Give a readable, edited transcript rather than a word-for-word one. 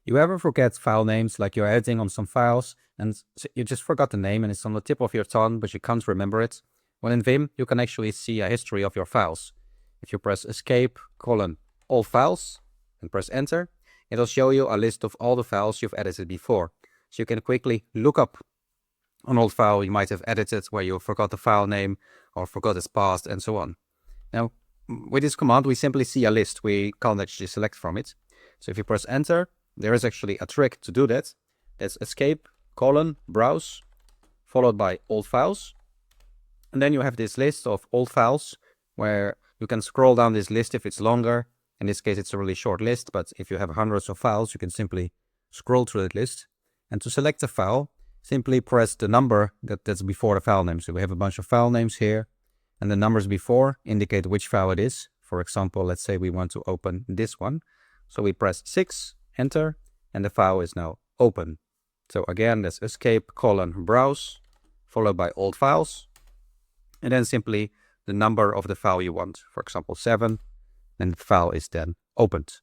You ever forget file names, like you're editing on some files and you just forgot the name and it's on the tip of your tongue, but you can't remember it? Well, in Vim, you can actually see a history of your files. If you press escape, all files, and press enter, it'll show you a list of all the files you've edited before. So you can quickly look up an old file you might have edited where you forgot the file name or forgot its path and so on. Now, with this command, we simply see a list. We can't actually select from it. So if you press enter, there is actually a trick to do that. That's escape, browse, followed by old files. And then you have this list of old files where you can scroll down this list if it's longer. In this case, it's a really short list, but if you have hundreds of files, you can simply scroll through that list. And to select a file, simply press the number that's before the file name. So we have a bunch of file names here, and the numbers before indicate which file it is. For example, let's say we want to open this one. So we press 6, enter, and the file is now open. So again, that's escape, browse, followed by old files, and then simply the number of the file you want. For example, 7, and the file is then opened.